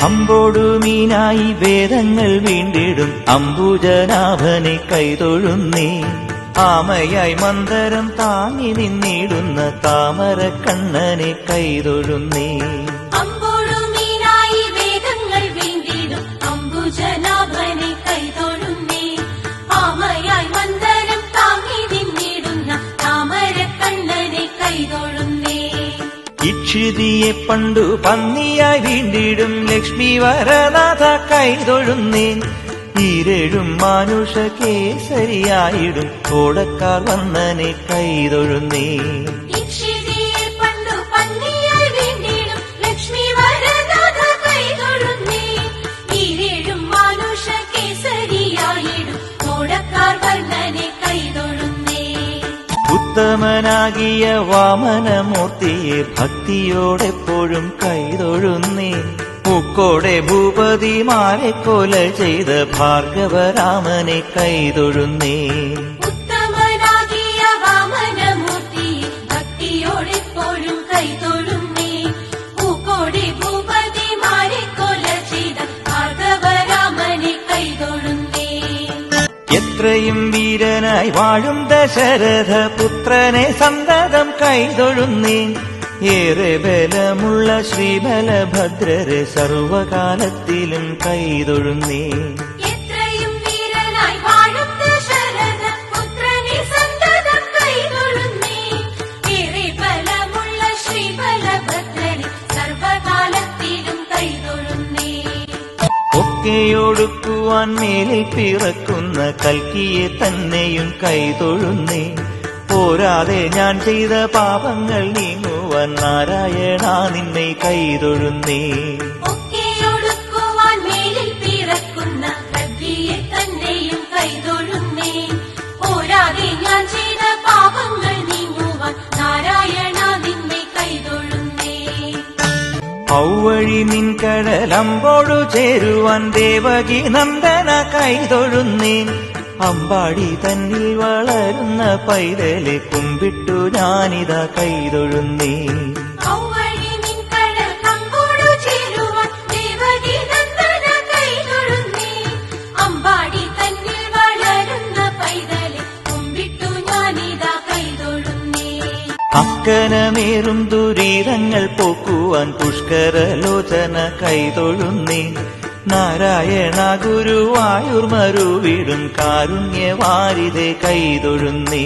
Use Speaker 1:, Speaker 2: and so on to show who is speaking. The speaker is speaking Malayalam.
Speaker 1: അമ്പോടുമീനായി വേദങ്ങൾ വീണ്ടിടും അംബുജനാഭനെ കൈതൊഴുന്നേ. ആമയായി മന്ദരം താങ്ങി നിന്നിടുന്ന താമരക്കണ്ണനെ കൈതൊഴുന്നേ.
Speaker 2: അമ്പോടുമീനായി വേദങ്ങൾ വീണ്ടിടും അംബുജനാഭനെ കൈതൊഴുന്നേ. ആമയായി മന്ദരം താങ്ങി നിന്നിടുന്ന താമരക്കണ്ണനെ കൈതൊഴുന്നേ.
Speaker 1: ഇക്ഷിതിയെ പണ്ടു പന്നിയായി വീണ്ടിടും ലക്ഷ്മി വരനാഥ കൈതൊഴുന്നേ. ഈരേഴും മാനുഷ കേസരിയായിടും കോടക്കാർ വന്നനെ കൈതൊഴുന്നേ.
Speaker 2: ഇക്ഷിതിയെ പണ്ടു പന്നിയായി വീണ്ടിടും ലക്ഷ്മി വരനാഥ കൈതൊഴുന്നേ. ഈരേഴും മാനുഷ കേസരിയായിടും കോടക്കാർ വന്നനെ കൈതൊഴുന്നേ.
Speaker 1: ഉത്തമനാകിയ വാമനമൂർത്തിയെ ഭക്തിയോടെപ്പോഴും കൈതൊഴുന്നേ. മുക്കോടെ ഭൂപതിമാരെ കൊല ചെയ്ത ഭാർഗവരാമനെ കൈതൊഴുന്നേ.
Speaker 2: ഉത്തമനാകിയ വാമനമൂർത്തിയെ ഭക്തിയോടെപ്പോഴും കൈതൊഴുന്നേ. മുക്കോടെ ഭൂപതിമാരെ കൊല ചെയ്ത ഭാർഗവരാമനെ കൈതൊഴുന്നേ.
Speaker 1: എത്രയും വീരനായി വാഴും ദശരഥ പുത്രനെ സന്തതം കൈതൊഴുന്നേ. ഏറെ ബലമുള്ള ശ്രീബലഭദ്രരെ സർവകാലത്തിലും കൈതൊഴുന്നേ.
Speaker 2: എത്രയും വീരനായി വാഴും ദശരഥ പുത്രനെ സന്തതം കൈതൊഴുന്നേ. ഏറെ ബലമുള്ള ശ്രീബലഭദ്രരെ സർവകാലത്തിലും കൈതൊഴുന്നേ.
Speaker 1: ഒക്കെയൊടുക്കുവാൻ മേലിൽ പിറക്കുന്ന കൽക്കിയെ തന്നെയും കൈതൊഴുന്നേ. പോരാതെ ഞാൻ ചെയ്ത പാപങ്ങൾ നീങ്ങുവാൻ നാരായണ നിന്നെ കൈതൊഴുന്നേ.
Speaker 2: ഒക്കെയൊടുക്കുവാൻ മേലിൽ പിറക്കുന്ന കൽക്കിയെ തന്നെയും കൈതൊഴുന്നേ. പോരാതെ ഞാൻ ചെയ്ത പാപങ്ങൾ നീങ്ങുവാൻ നാരായണ നിന്നെ കൈതൊഴുന്നേ.
Speaker 1: ഔവഴി നിൻ കടലമ്പോടു ചേരുവാൻ ദേവകി നന്ദന കൈതൊഴുന്നേ. അമ്പാടി തന്നിൽ വളരുന്ന പൈതലെ കുമ്പിട്ടു ഞാനിതാ കൈതൊഴുന്നേ.
Speaker 2: ഔവഴി നിൻ കടൽ കമ്പോടു ചേരുവാൻ ദേവകി നന്ദന കൈതൊഴുന്നേ. അമ്പാടി തന്നിൽ വളരുന്ന പൈതലെ കുമ്പിട്ടു ഞാനിതാ കൈതൊഴുന്നേ.
Speaker 1: അക്കനമേറും ദുരിതങ്ങൾ പോക്കുവാൻ പുഷ്കരലോചന കൈതൊഴുന്നേ. നാരായണ ഗുരുവായൂർ മരുവിടും കാരുണ്യവാരിതെ കൈതൊഴുന്നേ.